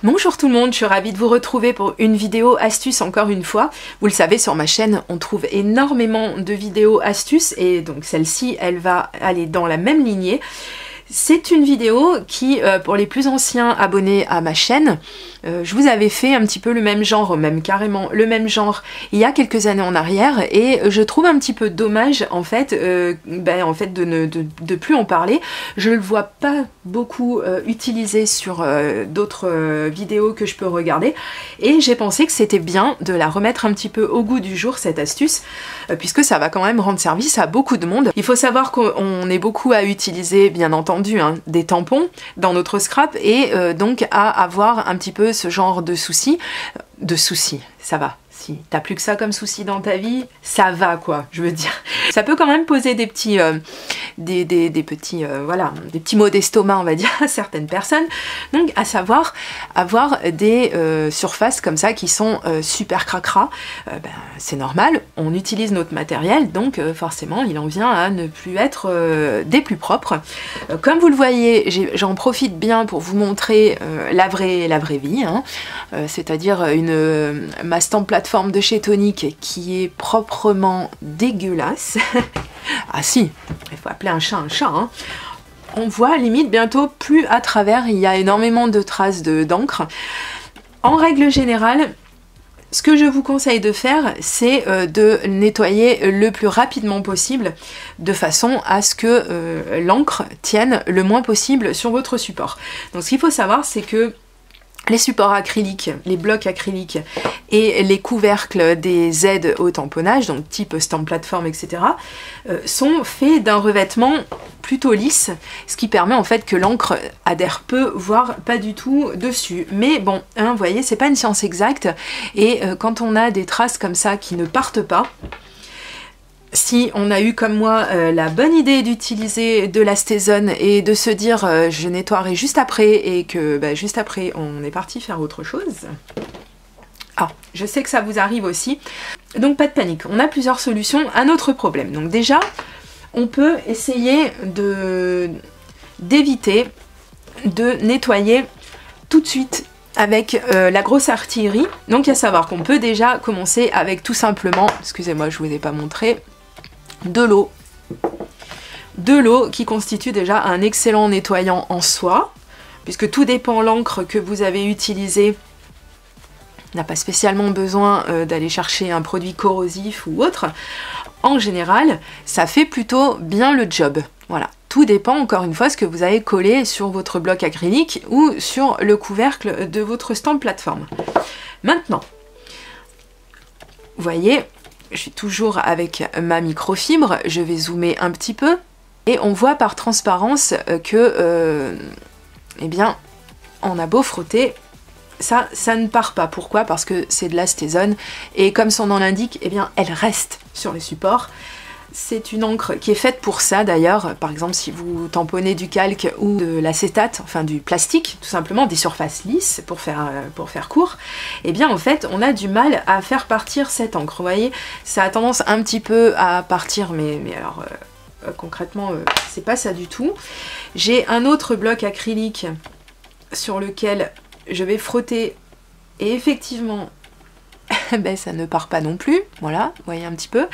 Bonjour tout le monde, je suis ravie de vous retrouver pour une vidéo astuce encore une fois. Vous le savez, sur ma chaîne, on trouve énormément de vidéos astuces et donc celle-ci, elle va aller dans la même lignée. C'est une vidéo qui, pour les plus anciens abonnés à ma chaîne, je vous avais fait un petit peu le même genre, même carrément le même genre, il y a quelques années en arrière, et je trouve un petit peu dommage en fait, de plus en parler. Je ne le vois pas beaucoup utilisé sur d'autres vidéos que je peux regarder, et j'ai pensé que c'était bien de la remettre un petit peu au goût du jour, cette astuce, puisque ça va quand même rendre service à beaucoup de monde. Il faut savoir qu'on est beaucoup à utiliser, bien entendu, des tampons dans notre scrap et donc à avoir un petit peu ce genre de soucis. Ça va. Si t'as plus que ça comme souci dans ta vie, ça va quoi, je veux dire. Ça peut quand même poser des petits, des petits maux d'estomac, on va dire, à certaines personnes. Donc à savoir avoir des surfaces comme ça qui sont super cracra, c'est normal, on utilise notre matériel, donc forcément il en vient à ne plus être des plus propres. Comme vous le voyez, j'en profite bien pour vous montrer la vraie vie, hein. C'est-à-dire ma stamp plateforme de chez Tonic qui est proprement dégueulasse. Ah si, il faut appeler un chat, hein. On voit limite bientôt plus à travers, il y a énormément de traces d'encre. En règle générale, ce que je vous conseille de faire, c'est de nettoyer le plus rapidement possible, de façon à ce que l'encre tienne le moins possible sur votre support. Donc ce qu'il faut savoir, c'est que les supports acryliques, les blocs acryliques et les couvercles des aides au tamponnage, donc type stamp plateforme, etc., sont faits d'un revêtement plutôt lisse, ce qui permet en fait que l'encre adhère peu, voire pas du tout dessus. Mais bon, hein, vous voyez, c'est pas une science exacte, et quand on a des traces comme ça qui ne partent pas, si on a eu comme moi la bonne idée d'utiliser de la Stazone et de se dire je nettoierai juste après et que juste après on est parti faire autre chose. Ah, je sais que ça vous arrive aussi. Donc pas de panique, on a plusieurs solutions à notre problème. Donc déjà, on peut essayer d'éviter de nettoyer tout de suite avec la grosse artillerie. Donc à savoir qu'on peut déjà commencer avec tout simplement, excusez-moi je vous ai pas montré, de l'eau. De l'eau qui constitue déjà un excellent nettoyant en soi, puisque tout dépend l'encre que vous avez utilisée. On n'a pas spécialement besoin d'aller chercher un produit corrosif ou autre. En général, ça fait plutôt bien le job. Voilà. Tout dépend encore une fois ce que vous avez collé sur votre bloc acrylique ou sur le couvercle de votre stamp plateforme. Maintenant, vous voyez, je suis toujours avec ma microfibre, je vais zoomer un petit peu et on voit par transparence que eh bien on a beau frotter, ça ne part pas. Pourquoi? Parce que c'est de la Stazone et comme son nom l'indique, eh bien elle reste sur les supports. C'est une encre qui est faite pour ça d'ailleurs. Par exemple, si vous tamponnez du calque ou de l'acétate, enfin du plastique, tout simplement, des surfaces lisses pour faire court, et bien en fait on a du mal à faire partir cette encre. Vous voyez, ça a tendance un petit peu à partir, mais alors concrètement c'est pas ça du tout. J'ai un autre bloc acrylique sur lequel je vais frotter et effectivement ça ne part pas non plus. Voilà, vous voyez un petit peu.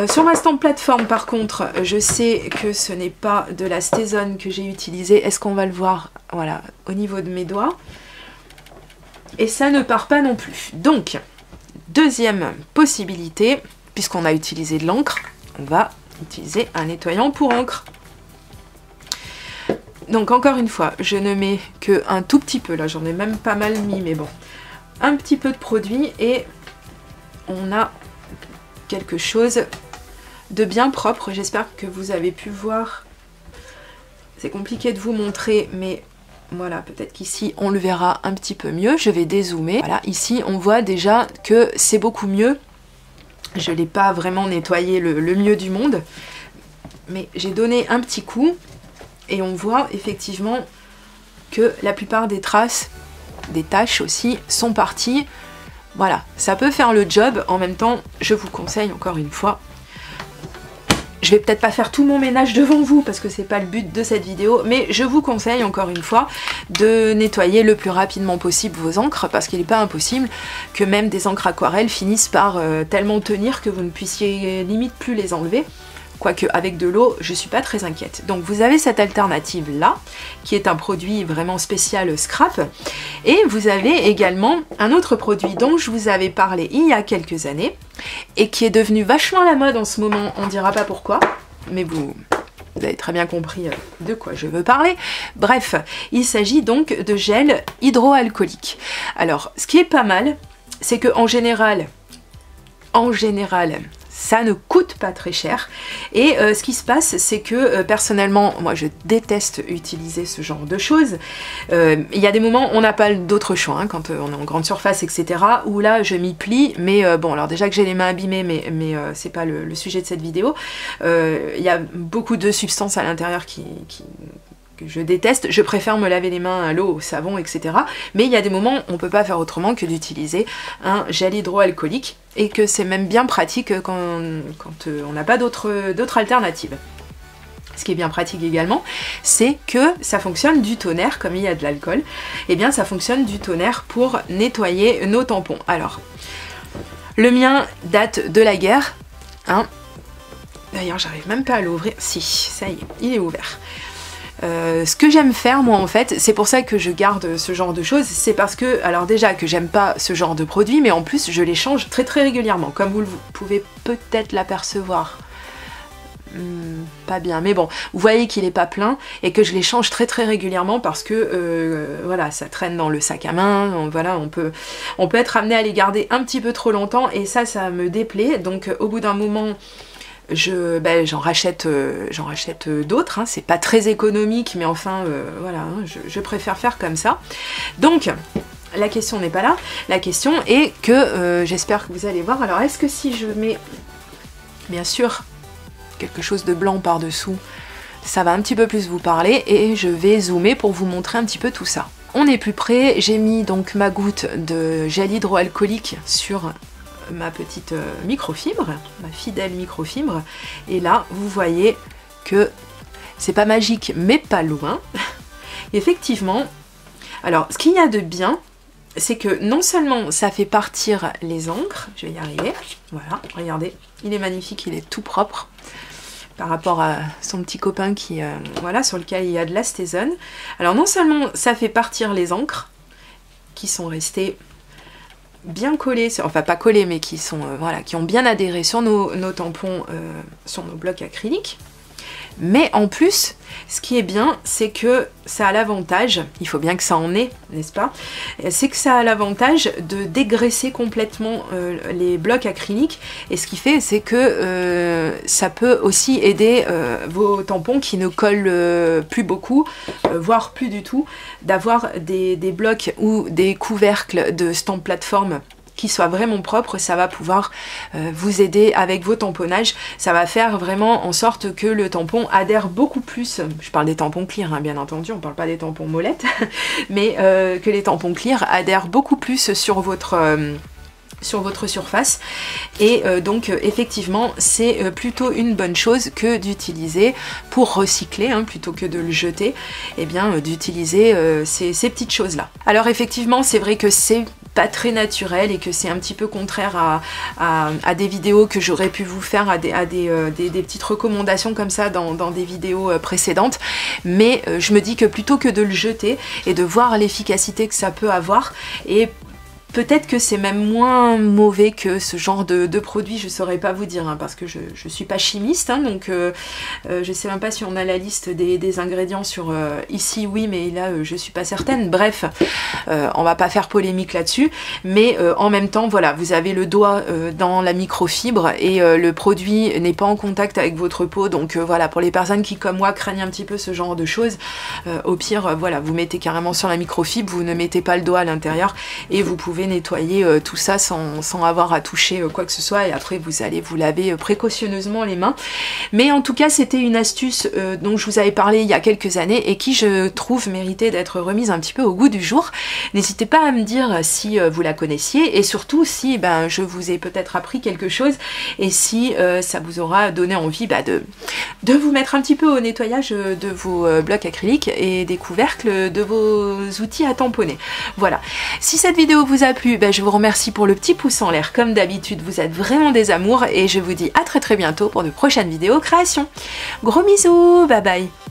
Sur ma stamp plateforme par contre, je sais que ce n'est pas de la Stazone que j'ai utilisé. Est-ce qu'on va le voir? Voilà, au niveau de mes doigts. Et ça ne part pas non plus. Donc, deuxième possibilité, puisqu'on a utilisé de l'encre, on va utiliser un nettoyant pour encre. Donc encore une fois, je ne mets que un tout petit peu, là j'en ai même pas mal mis, mais bon. Un petit peu de produit et on a quelque chose de bien propre. J'espère que vous avez pu voir. C'est compliqué de vous montrer, mais voilà, peut-être qu'ici on le verra un petit peu mieux. Je vais dézoomer. Voilà, ici on voit déjà que c'est beaucoup mieux. Je ne l'ai pas vraiment nettoyé le mieux du monde, mais j'ai donné un petit coup et on voit effectivement que la plupart des traces, des taches aussi, sont parties. Voilà, ça peut faire le job. En même temps, je vous conseille encore une fois Je vais peut-être pas faire tout mon ménage devant vous parce que c'est pas le but de cette vidéo, mais je vous conseille encore une fois de nettoyer le plus rapidement possible vos encres parce qu'il n'est pas impossible que même des encres aquarelles finissent par tellement tenir que vous ne puissiez limite plus les enlever. Quoique avec de l'eau, je suis pas très inquiète. Donc vous avez cette alternative là, qui est un produit vraiment spécial scrap. Et vous avez également un autre produit dont je vous avais parlé il y a quelques années, et qui est devenu vachement à la mode en ce moment, on dira pas pourquoi, mais vous avez très bien compris de quoi je veux parler. Bref, il s'agit donc de gel hydroalcoolique. Alors, ce qui est pas mal, c'est que en général, ça ne coûte pas très cher. Et ce qui se passe, c'est que personnellement, moi je déteste utiliser ce genre de choses. Il y a des moments où on n'a pas d'autre choix, hein, quand on est en grande surface, etc. Où là je m'y plie, mais bon, alors déjà que j'ai les mains abîmées, mais c'est pas le sujet de cette vidéo. Il y a beaucoup de substances à l'intérieur que je déteste, je préfère me laver les mains à l'eau, au savon, etc. Mais il y a des moments où on peut pas faire autrement que d'utiliser un gel hydroalcoolique et que c'est même bien pratique quand on n'a pas d'autres alternatives. Ce qui est bien pratique également, c'est que ça fonctionne du tonnerre, comme il y a de l'alcool, et bien ça fonctionne du tonnerre pour nettoyer nos tampons. Alors, le mien date de la guerre, hein. D'ailleurs j'arrive même pas à l'ouvrir, si, ça y est, il est ouvert. Ce que j'aime faire moi en fait, c'est pour ça que je garde ce genre de choses, c'est parce que, alors déjà que j'aime pas ce genre de produits, mais en plus je les change très régulièrement, comme vous pouvez peut-être l'apercevoir. Pas bien, mais bon, vous voyez qu'il est pas plein et que je les change très régulièrement parce que voilà, ça traîne dans le sac à main, voilà, on peut être amené à les garder un petit peu trop longtemps et ça me déplaît, donc au bout d'un moment j'en rachète d'autres, hein. C'est pas très économique, mais enfin voilà, hein, je préfère faire comme ça. Donc la question n'est pas là, la question est que j'espère que vous allez voir. Alors est-ce que si je mets bien sûr quelque chose de blanc par dessous, ça va un petit peu plus vous parler et je vais zoomer pour vous montrer un petit peu tout ça. On est plus près, j'ai mis donc ma goutte de gel hydroalcoolique sur ma petite microfibre, ma fidèle microfibre, et là vous voyez que c'est pas magique mais pas loin. Effectivement, alors ce qu'il y a de bien, c'est que non seulement ça fait partir les encres, je vais y arriver, voilà, regardez, il est magnifique, il est tout propre par rapport à son petit copain qui, voilà, sur lequel il y a de l'astésone. Alors non seulement ça fait partir les encres qui sont restées bien collés, enfin pas collés, mais qui sont voilà, qui ont bien adhéré sur nos tampons, sur nos blocs acryliques. Mais en plus, ce qui est bien, c'est que ça a l'avantage, il faut bien que ça en ait, n'est-ce pas? C'est que ça a l'avantage de dégraisser complètement les blocs acryliques, et ce qui fait, c'est que ça peut aussi aider vos tampons qui ne collent plus beaucoup, voire plus du tout, d'avoir des blocs ou des couvercles de stamp plateforme qui soit vraiment propre. Ça va pouvoir vous aider avec vos tamponnages, ça va faire vraiment en sorte que le tampon adhère beaucoup plus, je parle des tampons clear hein, bien entendu, on parle pas des tampons molettes, mais que les tampons clear adhèrent beaucoup plus sur votre surface, et donc effectivement c'est plutôt une bonne chose que d'utiliser pour recycler, hein, plutôt que de le jeter, et bien d'utiliser ces petites choses là. Alors effectivement c'est vrai que c'est pas très naturel et que c'est un petit peu contraire à des vidéos que j'aurais pu vous faire, à des petites recommandations comme ça dans des vidéos précédentes, mais je me dis que plutôt que de le jeter et de voir l'efficacité que ça peut avoir, et peut-être que c'est même moins mauvais que ce genre de produit, je saurais pas vous dire, hein, parce que je suis pas chimiste, hein, donc je sais même pas si on a la liste des ingrédients sur ici, oui, mais là je suis pas certaine. Bref, on va pas faire polémique là-dessus, mais en même temps, voilà, vous avez le doigt dans la microfibre et le produit n'est pas en contact avec votre peau, donc voilà, pour les personnes qui comme moi craignent un petit peu ce genre de choses, au pire, voilà, vous mettez carrément sur la microfibre, vous ne mettez pas le doigt à l'intérieur et vous pouvez pouvez nettoyer tout ça sans avoir à toucher quoi que ce soit, et après vous allez vous laver précautionneusement les mains. Mais en tout cas, c'était une astuce dont je vous avais parlé il y a quelques années et qui, je trouve, méritait d'être remise un petit peu au goût du jour. N'hésitez pas à me dire si vous la connaissiez, et surtout si je vous ai peut-être appris quelque chose, et si ça vous aura donné envie de vous mettre un petit peu au nettoyage de vos blocs acryliques et des couvercles de vos outils à tamponner. Voilà. Si cette vidéo vous a plu, je vous remercie pour le petit pouce en l'air comme d'habitude, vous êtes vraiment des amours, et je vous dis à très bientôt pour de prochaines vidéos création. Gros bisous, bye bye.